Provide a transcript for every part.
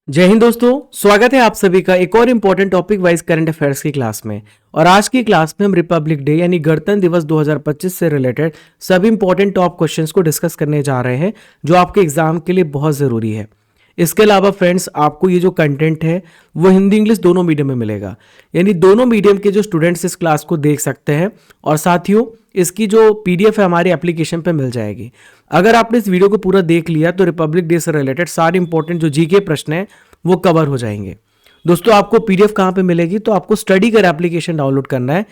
जय हिंद दोस्तों, स्वागत है आप सभी का एक और important topic wise current affairs की क्लास में। और आज की क्लास में हम रिपब्लिक डे यानी गणतंत्र दिवस 2025 से रिलेटेड सभी इंपॉर्टेंट टॉप क्वेश्चंस को डिस्कस करने जा रहे हैं जो आपके एग्जाम के लिए बहुत ज़रूरी है। इसके अलावा फ्रेंड्स, आपको ये जो कंटेंट है वो हिंदी इंग्लिश दोनों मीडियम में मिलेगा, यानी दोनों मीडियम के जो स्टूडेंट्स इस क्लास को देख सकते हैं। और साथियों, इसकी जो पीडीएफ है हमारे एप्लीकेशन पे मिल जाएगी। अगर आपने इस वीडियो को पूरा देख लिया तो रिपब्लिक डे से रिलेटेड सारे इंपॉर्टेंट जो जीके प्रश्न हैं वो कवर हो जाएंगे। दोस्तों, आपको पीडीएफ कहाँ पे मिलेगी? तो आपको स्टडी कर एप्लीकेशन डाउनलोड करना है।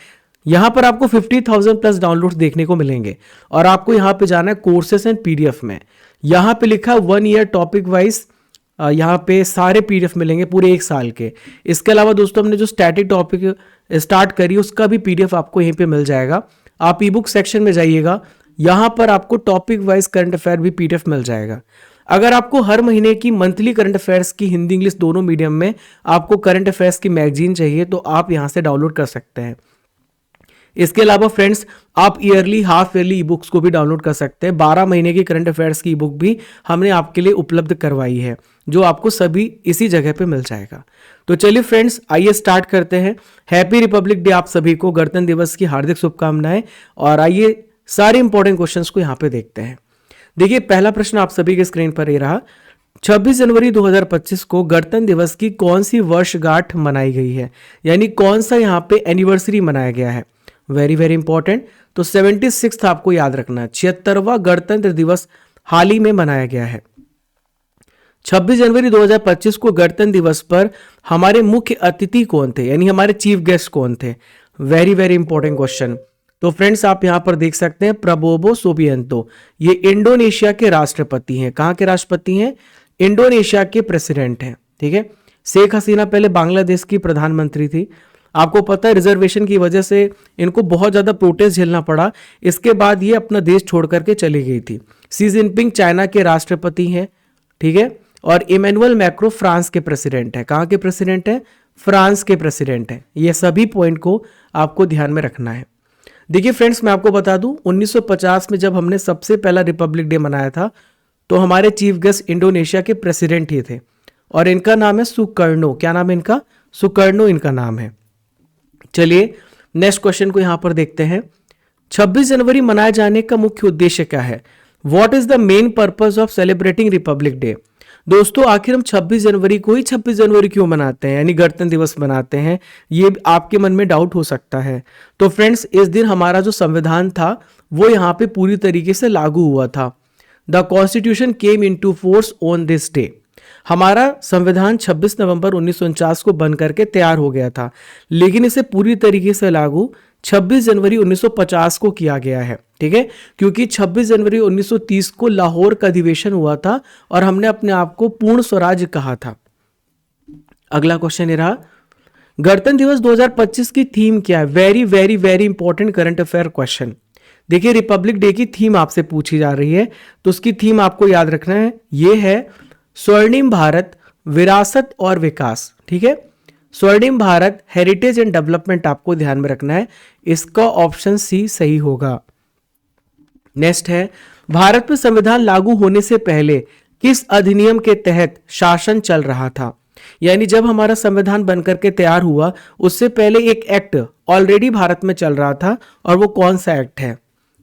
यहां पर आपको 50,000 प्लस डाउनलोड्स देखने को मिलेंगे और आपको यहां पे जाना है कोर्सेस एंड पीडीएफ में। यहां पे लिखा है 1 ईयर टॉपिक वाइज, यहाँ पे सारे पीडीएफ मिलेंगे पूरे 1 साल के। इसके अलावा दोस्तों, हमने जो स्टैटिक टॉपिक स्टार्ट करी उसका भी पीडीएफ आपको यहीं पे मिल जाएगा। आप ई बुक सेक्शन में जाइएगा, यहाँ पर आपको टॉपिक वाइज करंट अफेयर भी पीडीएफ मिल जाएगा। अगर आपको हर महीने की मंथली करंट अफेयर्स की हिंदी इंग्लिश दोनों मीडियम में आपको करंट अफेयर्स की मैगजीन चाहिए तो आप यहाँ से डाउनलोड कर सकते हैं। इसके अलावा फ्रेंड्स, आप yearly half yearly e books को भी डाउनलोड कर सकते हैं। 12 महीने की करंट अफेयर्स की ई बुक भी हमने आपके लिए उपलब्ध करवाई है जो आपको सभी इसी जगह पे मिल जाएगा। तो चलिए फ्रेंड्स, आइए स्टार्ट करते हैं। हैप्पी रिपब्लिक डे आप सभी को, गणतंत्र दिवस की हार्दिक शुभकामनाएं। और आइए सारे इंपॉर्टेंट क्वेश्चंस को यहाँ पे देखते हैं। देखिए, पहला प्रश्न आप सभी के स्क्रीन पर ये रहा। 26 जनवरी 2025 को गणतंत्र दिवस की कौन सी वर्षगांठ मनाई गई है, यानी कौन सा यहाँ पे एनिवर्सरी मनाया गया है? Very very important. तो 76 आपको याद रखना है, 76वां गणतंत्र दिवस हाल ही में मनाया गया है। 26 जनवरी 2025 को गणतंत्र दिवस पर हमारे मुख्य अतिथि कौन थे, यानी हमारे चीफ गेस्ट कौन थे? Very very important question. तो फ्रेंड्स, आप यहां पर देख सकते हैं प्रबोवो सुबियांतो, ये इंडोनेशिया के राष्ट्रपति हैं। कहां के राष्ट्रपति हैं? इंडोनेशिया के प्रेसिडेंट हैं। ठीक है। शेख हसीना पहले बांग्लादेश की प्रधानमंत्री थी। आपको पता है रिजर्वेशन की वजह से इनको बहुत ज्यादा प्रोटेस्ट झेलना पड़ा। इसके बाद ये अपना देश छोड़ करके चली गई थी। शी जिनपिंग चाइना के राष्ट्रपति हैं। ठीक है। और इमैनुअल मैक्रो फ्रांस के प्रेसिडेंट है। कहां के प्रेसिडेंट है? फ्रांस के प्रेसिडेंट है। ये सभी पॉइंट को आपको ध्यान में रखना है। देखिए फ्रेंड्स, मैं आपको बता दूं, 1950 में जब हमने सबसे पहला रिपब्लिक डे मनाया था तो हमारे चीफ गेस्ट इंडोनेशिया के प्रेसिडेंट ही थे और इनका नाम है सुकर्णो। क्या नाम है इनका? सुकर्णो इनका नाम है। चलिए नेक्स्ट क्वेश्चन को यहां पर देखते हैं। 26 जनवरी मनाए जाने का मुख्य उद्देश्य क्या है? What is the main purpose of celebrating Republic day? दोस्तों, आखिर हम 26 जनवरी को ही 26 जनवरी क्यों मनाते हैं, यानी गणतंत्र दिवस मनाते हैं? ये आपके मन में डाउट हो सकता है। तो फ्रेंड्स, इस दिन हमारा जो संविधान था वो यहाँ पे पूरी तरीके से लागू हुआ था। The constitution came into force on this day. हमारा संविधान 26 नवंबर 1949 को बन करके तैयार हो गया था, लेकिन इसे पूरी तरीके से लागू 26 जनवरी 1950 को किया गया है। ठीक है, क्योंकि 26 जनवरी 1930 को लाहौर का अधिवेशन हुआ था और हमने अपने आप को पूर्ण स्वराज्य कहा था। अगला क्वेश्चन ये रहा, गणतंत्र दिवस 2025 की थीम क्या है? Very very very important current affair question. देखिए, रिपब्लिक डे की थीम आपसे पूछी जा रही है तो उसकी थीम आपको याद रखना है। ये है स्वर्णिम भारत, विरासत और विकास। ठीक है, स्वर्णिम भारत, हेरिटेज एंड डेवलपमेंट आपको ध्यान में रखना है। इसका ऑप्शन सी सही होगा। नेक्स्ट है, भारत में संविधान लागू होने से पहले किस अधिनियम के तहत शासन चल रहा था? यानी जब हमारा संविधान बनकर के तैयार हुआ उससे पहले एक एक्ट ऑलरेडी भारत में चल रहा था और वो कौन सा एक्ट है?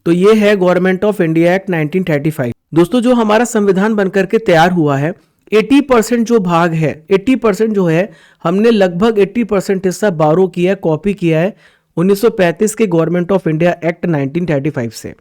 तो ये है गवर्नमेंट ऑफ इंडिया एक्ट 1935। दोस्तों, जो हमारा संविधान बनकर के तैयार हुआ है 80% जो भाग है, 80% जो है, हमने लगभग 80% हिस्सा बारो किया है, कॉपी किया है 1935 के गवर्नमेंट ऑफ इंडिया एक्ट 1935 से।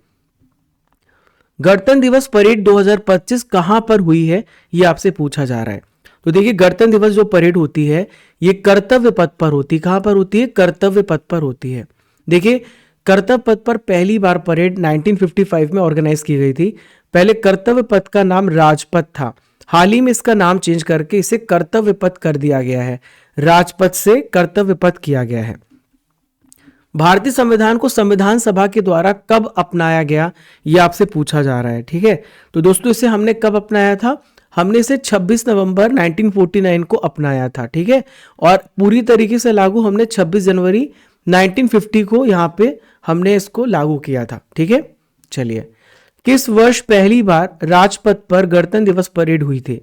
गणतंत्र दिवस परेड 2025 कहां पर हुई है, यह आपसे पूछा जा रहा है। तो देखिए, गणतंत्र दिवस जो परेड होती है ये कर्तव्य पथ पर होती है। कहां पर होती है? कर्तव्य पथ पर होती है। देखिए, कर्तव्य पथ पर पहली बार परेड 1955 में ऑर्गेनाइज की गई थी। पहले कर्तव्य पथ का नाम राजपथ था, हाल ही में इसका नाम चेंज करके इसे कर्तव्य पथ कर दिया गया है। राजपथ से कर्तव्य पथ किया गया है। भारतीय संविधान को संविधान सभा के द्वारा कब अपनाया गया, यह आपसे पूछा जा रहा है। ठीक है, तो दोस्तों इसे हमने कब अपनाया था? हमने इसे 26 नवंबर 1949 को अपनाया था। ठीक है, और पूरी तरीके से लागू हमने 26 जनवरी 1950 को यहाँ पे हमने इसको लागू किया था। ठीक है, चलिए, किस वर्ष पहली बार राजपथ पर गणतंत्र दिवस परेड हुई थी?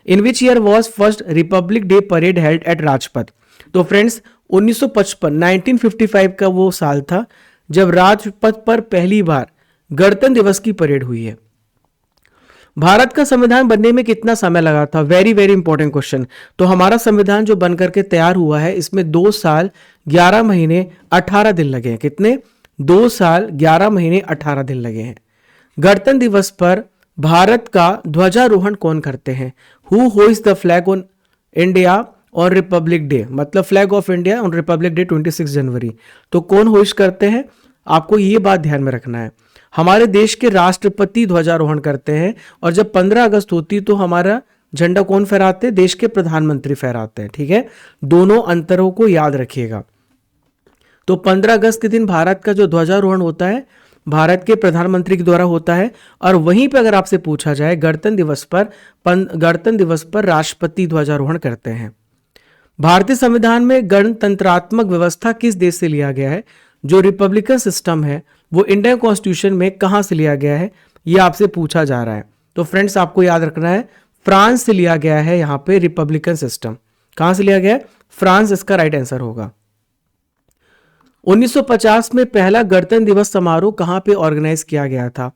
In which year was first Republic day parade held at Rajpath. तो फ्रेंड्स 1955 1955 का वो साल था जब राजपथ पर पहली बार गणतंत्र दिवस की परेड हुई है। भारत का संविधान बनने में कितना समय लगा था? Very very important question. तो हमारा संविधान जो बनकर के तैयार हुआ है इसमें 2 साल 11 महीने 18 दिन लगे हैं। कितने? 2 साल 11 महीने 18 दिन लगे हैं। गणतंत्र दिवस पर भारत का ध्वजारोहण कौन करते हैं? Who hoist the flag on India और रिपब्लिक डे, मतलब flag of India on Republic day 26 जनवरी। तो कौन होइस्ट करते हैं? आपको ये बात ध्यान में रखना है। हमारे देश के राष्ट्रपति ध्वजारोहण करते हैं और जब 15 अगस्त होती तो हमारा झंडा कौन फहराते हैं? देश के प्रधानमंत्री फहराते हैं। ठीक है, दोनों अंतरों को याद रखिएगा। तो 15 अगस्त के दिन भारत का जो ध्वजारोहण होता है भारत के प्रधानमंत्री के द्वारा होता है। और वहीं पर अगर आपसे पूछा जाए गणतंत्र दिवस पर राष्ट्रपति ध्वजारोहण करते हैं। भारतीय संविधान में गणतंत्रात्मक व्यवस्था किस देश से लिया गया है? जो रिपब्लिकन सिस्टम है वो इंडियन कॉन्स्टिट्यूशन में कहां से लिया गया है, ये आपसे पूछा जा रहा है। तो फ्रेंड्स आपको याद रखना है फ्रांस से लिया गया है। यहां पे रिपब्लिकन सिस्टम कहां से लिया गया है? फ्रांस इसका राइट आंसर होगा। 1950 में पहला गणतंत्र दिवस समारोह कहां पे ऑर्गेनाइज किया गया था?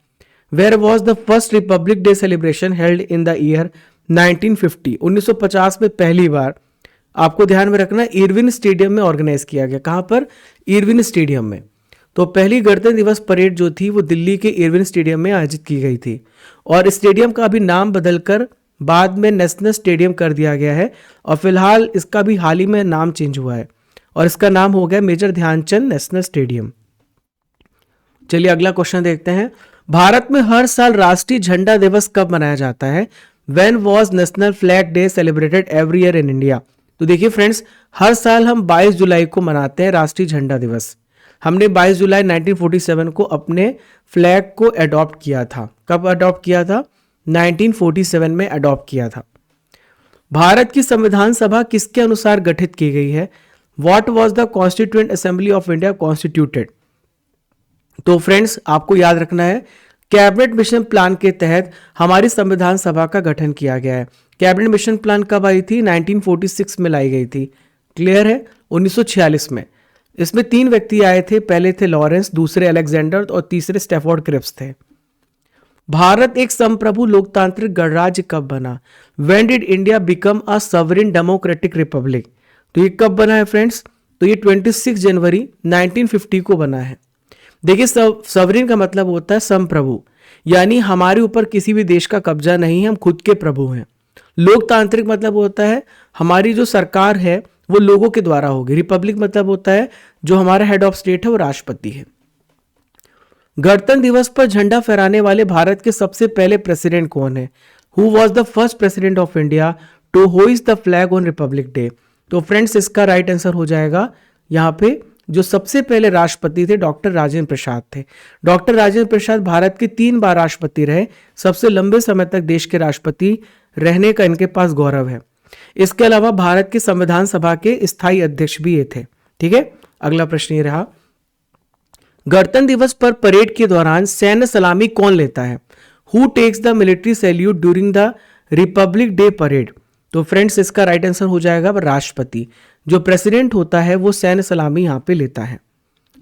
Where was the first Republic Day celebration held in the year 1950? 1950 में पहली बार आपको ध्यान में रखना इरविन स्टेडियम में ऑर्गेनाइज किया गया। कहां पर? इरविन स्टेडियम में। तो पहली गणतंत्र दिवस परेड जो थी वो दिल्ली के इरविन स्टेडियम में आयोजित की गई थी और स्टेडियम का अभी नाम बदलकर बाद में नेशनल स्टेडियम कर दिया गया है और फिलहाल इसका भी हाल ही में नाम चेंज हुआ है और इसका नाम हो गया मेजर ध्यानचंद नेशनल स्टेडियम। चलिए अगला क्वेश्चन देखते हैं। भारत में हर साल राष्ट्रीय झंडा दिवस कब मनाया जाता है? When was national flag day celebrated every year in India? तो देखिए फ्रेंड्स, हर साल हम 22 जुलाई को मनाते हैं राष्ट्रीय झंडा दिवस। हमने 22 जुलाई 1947 को अपने फ्लैग को अडॉप्ट किया था। कब अडॉप्ट किया था? 1947 में अडॉप्ट किया था। भारत की संविधान सभा किसके अनुसार गठित की गई है? What was the constituent assembly of India constituted? तो फ्रेंड्स आपको याद रखना है कैबिनेट मिशन प्लान के तहत हमारी संविधान सभा का गठन किया गया है। कैबिनेट मिशन प्लान कब आई थी? 1946 में लाई गई थी। क्लियर है? 1946 में। इसमें 3 व्यक्ति आए थे, पहले थे लॉरेंस, दूसरे अलेक्जेंडर और तीसरे स्टैफोर्ड क्रिप्स थे। भारत एक संप्रभु लोकतांत्रिक गणराज्य कब बना? When did India become a sovereign democratic Republic? तो ये कब बना है फ्रेंड्स? तो ये 26 जनवरी 1950 को बना है। देखिए सॉवरेन का मतलब होता है संप्रभु, यानी हमारे ऊपर किसी भी देश का कब्जा नहीं है, हम खुद के प्रभु हैं। लोकतांत्रिक मतलब होता है हमारी जो सरकार है वो लोगों के द्वारा होगी। रिपब्लिक मतलब होता है जो हमारा हेड ऑफ स्टेट है वो राष्ट्रपति है। गणतंत्र दिवस पर झंडा फहराने वाले भारत के सबसे पहले प्रेसिडेंट कौन है? Who was the first president of India to hoist the flag on Republic Day? तो फ्रेंड्स इसका राइट आंसर हो जाएगा यहाँ पे जो सबसे पहले राष्ट्रपति थे डॉक्टर राजेंद्र प्रसाद थे। डॉक्टर राजेंद्र प्रसाद भारत के 3 बार राष्ट्रपति रहे, सबसे लंबे समय तक देश के राष्ट्रपति रहने का इनके पास गौरव है। इसके अलावा भारत के संविधान सभा के स्थायी अध्यक्ष भी ये थे। ठीक है, अगला प्रश्न ये रहा, गणतंत्र दिवस पर परेड के दौरान सैन्य सलामी कौन लेता है? Who takes the military salute during the Republic day parade? तो फ्रेंड्स इसका राइट आंसर हो जाएगा राष्ट्रपति। जो प्रेसिडेंट होता है वो सैन्य सलामी यहां पे लेता है।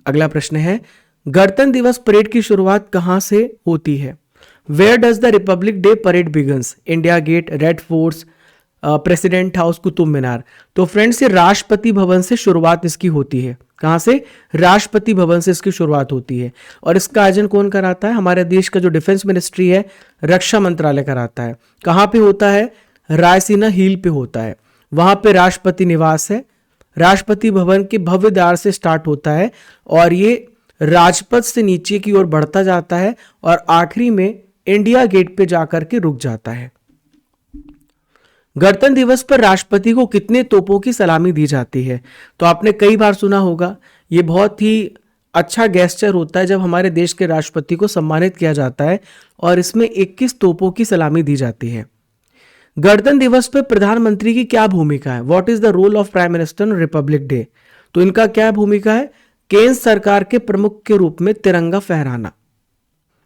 अगला प्रश्न है, गणतंत्र दिवस परेड की शुरुआत कहां से होती है? Where does the Republic day parade begins? India gate, red fort, president house, Qutub Minar? तो फ्रेंड्स ये राष्ट्रपति भवन से शुरुआत इसकी होती है। कहां से? राष्ट्रपति भवन से इसकी शुरुआत होती है। और इसका आयोजन कौन कराता है? हमारे देश का जो डिफेंस मिनिस्ट्री है, रक्षा मंत्रालय कराता है। कहां पे होता है? रायसीना हिल पे होता है। वहां पे राष्ट्रपति निवास है। राष्ट्रपति भवन के भव्य द्वार से स्टार्ट होता है और ये राजपथ से नीचे की ओर बढ़ता जाता है और आखिरी में इंडिया गेट पे जाकर के रुक जाता है। गणतंत्र दिवस पर राष्ट्रपति को कितने तोपों की सलामी दी जाती है? तो आपने कई बार सुना होगा, ये बहुत ही अच्छा गेस्चर होता है जब हमारे देश के राष्ट्रपति को सम्मानित किया जाता है और इसमें 21 तोपों की सलामी दी जाती है। गणतंत्र दिवस पर प्रधानमंत्री की क्या भूमिका है? What is the role of prime minister on Republic Day? तो इनका क्या भूमिका है? केंद्र सरकार के प्रमुख के रूप में तिरंगा फहराना।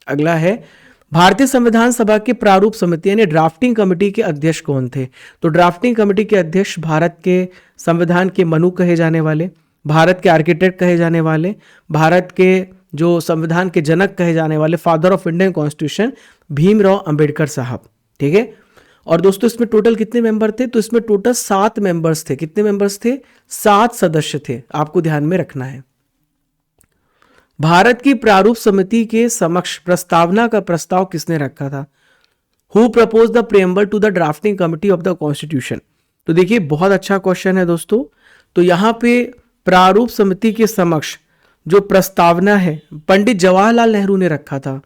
अगला है, भारतीय संविधान सभा की प्रारूप समिति यानी ड्राफ्टिंग कमेटी के अध्यक्ष कौन थे? तो ड्राफ्टिंग कमेटी के अध्यक्ष भारत के संविधान के मनु कहे जाने वाले, भारत के आर्किटेक्ट कहे जाने वाले, भारत के जो संविधान के जनक कहे जाने वाले, father of Indian constitution, Bhimrao Ambedkar साहब। ठीक है। और दोस्तों इसमें टोटल कितने मेंबर थे? तो इसमें टोटल 7 मेंबर्स थे। कितने मेंबर्स थे? 7 सदस्य थे, आपको ध्यान में रखना है। भारत की प्रारूप समिति के समक्ष प्रस्तावना का प्रस्ताव किसने रखा था? Who propose the preamble to the drafting committee of the constitution? तो देखिए बहुत अच्छा क्वेश्चन है दोस्तों। तो यहां पे प्रारूप समिति के समक्ष जो प्रस्तावना है पंडित जवाहरलाल नेहरू ने रखा था।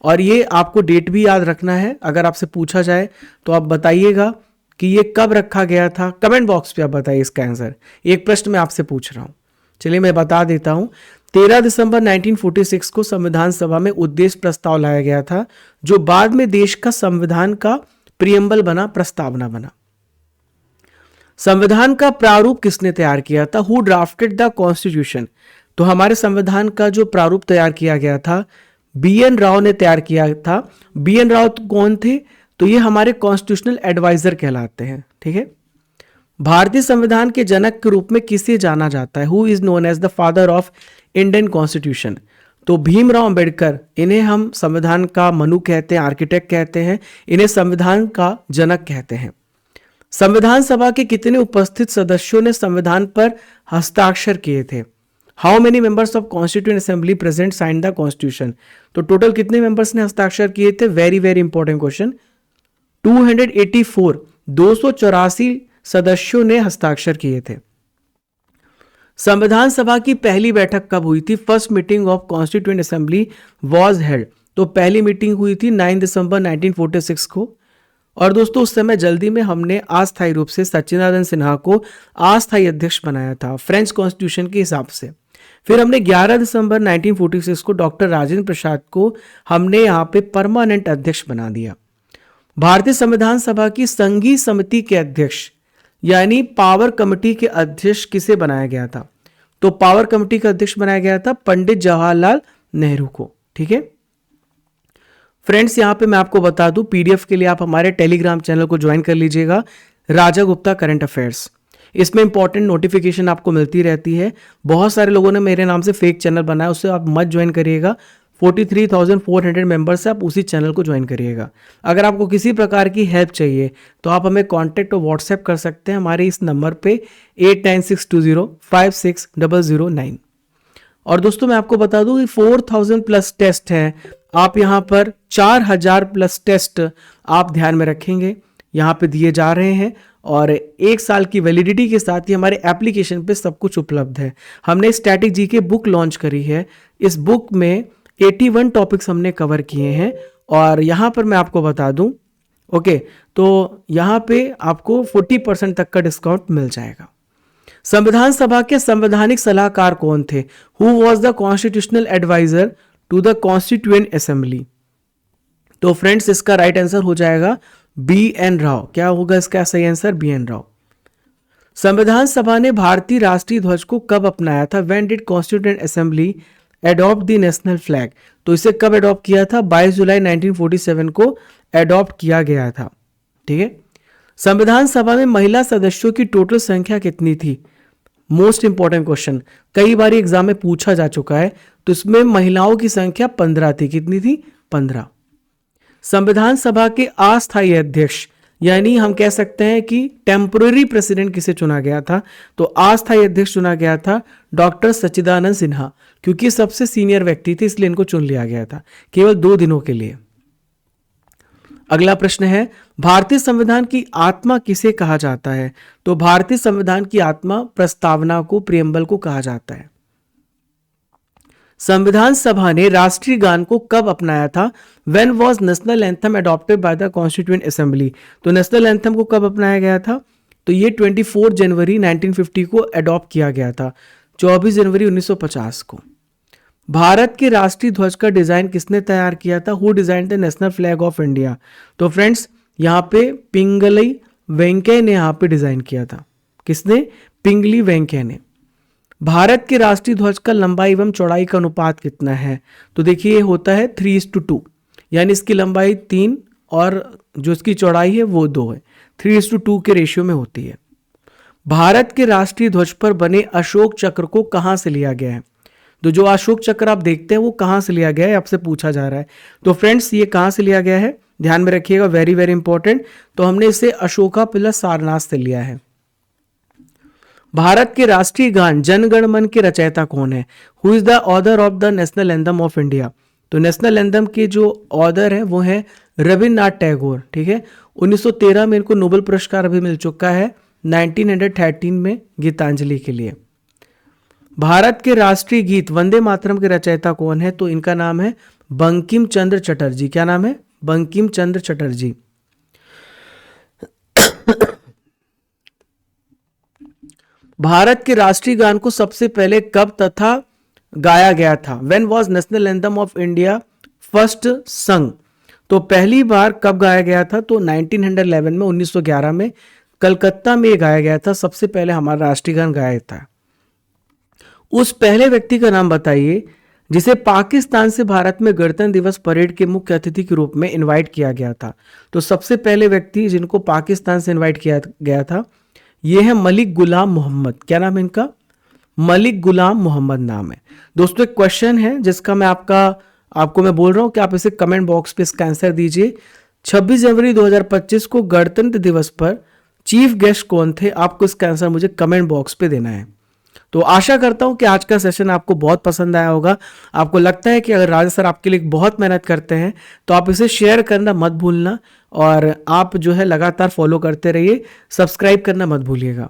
और ये आपको डेट भी याद रखना है, अगर आपसे पूछा जाए तो आप बताइएगा कि ये कब रखा गया था। कमेंट बॉक्स पे आप बताइए इसका आंसर। एक प्रश्न मैं आपसे पूछ रहा हूं, चलिए मैं बता देता हूं। 13 दिसंबर 1946 को संविधान सभा में उद्देश्य प्रस्ताव लाया गया था, जो बाद में देश का संविधान का प्रीएम्बल बना, प्रस्तावना बना। संविधान का प्रारूप किसने तैयार किया था? Who drafted the constitution? तो हमारे संविधान का जो प्रारूप तैयार किया गया था बी.एन. राव ने तैयार किया था। बी.एन. राव कौन थे? तो ये हमारे कॉन्स्टिट्यूशनल एडवाइजर कहलाते हैं। ठीक है। भारतीय संविधान के जनक के रूप में किसे जाना जाता है? Who is known as the father of Indian constitution? तो भीमराव अंबेडकर, इन्हें हम संविधान का मनु कहते हैं, आर्किटेक्ट कहते हैं, इन्हें संविधान का जनक कहते हैं। संविधान सभा के कितने उपस्थित सदस्यों ने संविधान पर हस्ताक्षर किए थे? How many members of constituent assembly present sign the constitution? तो टोटल कितने मेंबर्स ने हस्ताक्षर किए थे? Very very important question. 284, 284 सदस्यों ने हस्ताक्षर किए थे। संविधान सभा की पहली बैठक कब हुई थी? First meeting of constituent assembly was held. तो पहली मीटिंग हुई थी 9 दिसंबर 1946 को। और दोस्तों उस समय जल्दी में हमने अस्थायी रूप से सच्चिदानंद सिन्हा को अस्थायी अध्यक्ष बनाया था फ्रेंच कॉन्स्टिट्यूशन के हिसाब से। फिर हमने 11 दिसंबर 1946 को डॉक्टर राजेंद्र प्रसाद को हमने यहाँ पे परमानेंट अध्यक्ष बना दिया। भारतीय संविधान सभा की संघीय समिति के अध्यक्ष यानी पावर कमेटी के अध्यक्ष किसे बनाया गया था? तो पावर कमेटी का अध्यक्ष बनाया गया था पंडित जवाहरलाल नेहरू को। ठीक है फ्रेंड्स, यहां पे मैं आपको बता दूं, पीडीएफ के लिए आप हमारे टेलीग्राम चैनल को ज्वाइन कर लीजिएगा, राजा गुप्ता करंट अफेयर्स। इसमें इंपॉर्टेंट नोटिफिकेशन आपको मिलती रहती है। बहुत सारे लोगों ने मेरे नाम से फेक चैनल बनाया, उससे आप मत ज्वाइन करिएगा। 43,400 मेंबर्स से आप उसी चैनल को ज्वाइन करिएगा। अगर आपको किसी प्रकार की हेल्प चाहिए तो आप हमें कांटेक्ट और व्हाट्सएप कर सकते हैं हमारे इस नंबर पे 8962056009। और दोस्तों मैं आपको बता दूं कि 4000 प्लस टेस्ट है, आप यहाँ पर 4000 प्लस टेस्ट आप ध्यान में रखेंगे यहाँ पे दिए जा रहे हैं। और 1 साल की वैलिडिटी के साथ ही हमारे एप्लीकेशन पे सब कुछ उपलब्ध है। हमने स्टैटिक जीके बुक लॉन्च करी है। इस बुक में 81 टॉपिक्स हमने कवर किए हैं। और यहाँ पर मैं आपको बता दूं, ओके, तो यहाँ पे आपको 40% तक का डिस्काउंट मिल जाएगा। संविधान सभा के संवैधानिक सलाहकार कौन थे? Who was the constitutional adviser to the constituent assembly? तो फ्रेंड्स इसका राइट आंसर हो जाएगा बी.एन. राव। क्या होगा इसका सही आंसर? बी.एन. राव। संविधान सभा ने भारतीय राष्ट्रीय ध्वज को कब अपनाया था? When did constituent assembly adopt the national flag? तो इसे कब एडॉप्ट किया था? 22 जुलाई 1947 को एडॉप्ट किया गया था। ठीक है। संविधान सभा में महिला सदस्यों की टोटल संख्या कितनी थी? मोस्ट इंपॉर्टेंट क्वेश्चन, कई बार एग्जाम में पूछा जा चुका है। तो इसमें महिलाओं की संख्या 15 थी। कितनी थी? 15। संविधान सभा के अस्थायी अध्यक्ष यानी हम कह सकते हैं कि टेम्पोररी प्रेसिडेंट किसे चुना गया था? तो अस्थायी अध्यक्ष चुना गया था डॉक्टर सच्चिदानंद सिन्हा, क्योंकि सबसे सीनियर व्यक्ति थे इसलिए इनको चुन लिया गया था केवल 2 दिनों के लिए। अगला प्रश्न है, भारतीय संविधान की आत्मा किसे कहा जाता है? तो भारतीय संविधान की आत्मा प्रस्तावना को, प्रीएम्बल को कहा जाता है। संविधान सभा ने राष्ट्रीय गान को कब अपनाया था? When was national anthem adopted by the constituent assembly? तो नेशनल एंथम को कब अपनाया गया था? तो ये 24 जनवरी 1950 को अडॉप्ट किया गया था, 24 जनवरी 1950 को। भारत के राष्ट्रीय ध्वज का डिजाइन किसने तैयार किया था? Who design the national flag of India? तो फ्रेंड्स यहाँ पे पिंगलई वेंकैया ने यहाँ पे डिजाइन किया था। किसने? पिंगली वेंकैया ने। भारत के राष्ट्रीय ध्वज का लंबाई एवं चौड़ाई का अनुपात कितना है? तो देखिए ये होता है 3:2, यानी इसकी लंबाई 3 और जो इसकी चौड़ाई है वो 2 है, 3:2 के रेशियो में होती है। भारत के राष्ट्रीय ध्वज पर बने अशोक चक्र को कहां से लिया गया है? तो जो अशोक चक्र आप देखते हैं वो कहां से लिया गया है, आपसे पूछा जा रहा है। तो फ्रेंड्स ये कहां से लिया गया है, ध्यान में रखिएगा, वेरी वेरी इंपॉर्टेंट। तो हमने इसे अशोका प्लस सारनाथ से लिया है। भारत के राष्ट्रीय गान जन गण मन के रचयिता कौन है? Who is the author of the national anthem of India? तो नेशनल एंथम के जो ऑथर है वो है रविन्द्रनाथ टैगोर, ठीक है। 1913 में इनको नोबेल पुरस्कार भी मिल चुका है, 1913 में गीतांजलि के लिए। भारत के राष्ट्रीय गीत वंदे मातरम के रचयिता कौन है? तो इनका नाम है बंकिम चंद्र चटर्जी। क्या नाम है? बंकिम चंद्र चटर्जी। भारत के राष्ट्रीय गान को सबसे पहले कब तथा गाया गया था? When was national anthem of India first sung? तो पहली बार कब गाया गया था? तो 1911 में, 1911 में कलकत्ता में गाया गया था। सबसे पहले हमारा राष्ट्रीय गान गाया था। उस पहले व्यक्ति का नाम बताइए जिसे पाकिस्तान से भारत में गणतंत्र दिवस परेड के मुख्य अतिथि के रूप में इनवाइट किया गया था। तो सबसे पहले व्यक्ति जिनको पाकिस्तान से इनवाइट किया गया था ये है मलिक गुलाम मोहम्मद। क्या नाम है इनका? मलिक गुलाम मोहम्मद नाम है। दोस्तों एक क्वेश्चन है जिसका मैं आपको मैं बोल रहा हूं कि आप इसे कमेंट बॉक्स पे इसका आंसर दीजिए। 26 जनवरी 2025 को गणतंत्र दिवस पर चीफ गेस्ट कौन थे? आपको इसका आंसर मुझे कमेंट बॉक्स पे देना है। तो आशा करता हूं कि आज का सेशन आपको बहुत पसंद आया होगा। आपको लगता है कि अगर राजा सर आपके लिए बहुत मेहनत करते हैं तो आप इसे शेयर करना मत भूलना, और आप जो है लगातार फॉलो करते रहिए, सब्सक्राइब करना मत भूलिएगा।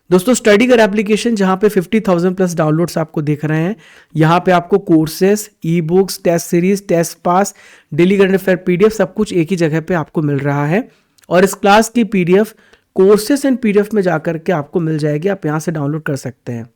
दोस्तों स्टडी कर एप्लीकेशन जहां पे 50,000 प्लस डाउनलोड्स आपको दिख रहे हैं, यहाँ पे आपको courses, e books, test series, test pass, daily current affair PDF सब कुछ एक ही जगह पे आपको मिल रहा है। और इस क्लास की पीडीएफ कोर्सेस एंड पीडीएफ में जाकर के आपको मिल जाएगी, आप यहाँ से डाउनलोड कर सकते हैं।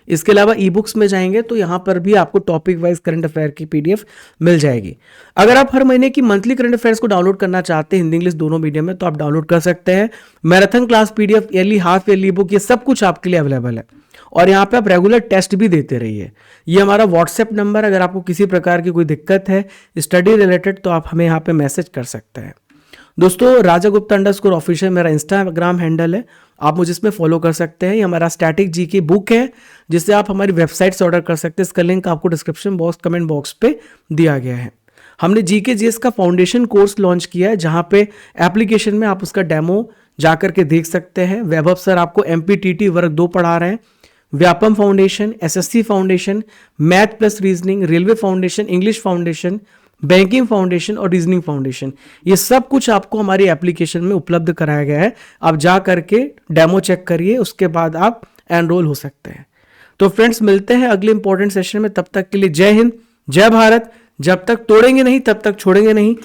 इसके अलावा ई बुक्स में जाएंगे तो यहाँ पर भी आपको टॉपिक वाइज करंट अफेयर की पीडीएफ मिल जाएगी। अगर आप हर महीने की मंथली करंट अफेयर्स को डाउनलोड करना चाहते हैं हिंदी इंग्लिश दोनों मीडियम में, तो आप डाउनलोड कर सकते हैं। Marathon class PDF, yearly, half yearly book, ये सब कुछ आपके लिए अवेलेबल है। और यहाँ पे आप रेगुलर टेस्ट भी देते रहिए। ये हमारा व्हाट्सएप नंबर, अगर आपको किसी प्रकार की कोई दिक्कत है स्टडी रिलेटेड तो आप हमें यहाँ पे मैसेज कर सकते हैं। दोस्तों राजा गुप्ता _ऑफिशियल मेरा इंस्टाग्राम हैंडल है, आप मुझे इसमें फॉलो कर सकते हैं। ये हमारा स्टैटिक जी की बुक है जिसे आप हमारी वेबसाइट से ऑर्डर कर सकते हैं। इसका लिंक आपको डिस्क्रिप्शन बॉक्स, कमेंट बॉक्स पे दिया गया है। हमने जीके जीएस का फाउंडेशन कोर्स लॉन्च किया है जहां पे एप्लीकेशन में आप उसका डेमो जाकर के देख सकते हैं। वैभव सर आपको एमपीटीटी वर्ग 2 पढ़ा रहे हैं, Vyapam foundation, SSC foundation, math plus reasoning, railway foundation, English foundation, banking foundation और रीजनिंग फाउंडेशन, ये सब कुछ आपको हमारी एप्लीकेशन में उपलब्ध कराया गया है। आप जा करके डेमो चेक करिए, उसके बाद आप एनरोल हो सकते हैं। तो फ्रेंड्स मिलते हैं अगले इंपॉर्टेंट सेशन में, तब तक के लिए जय हिंद, जय भारत। जब तक तोड़ेंगे नहीं तब तक छोड़ेंगे नहीं।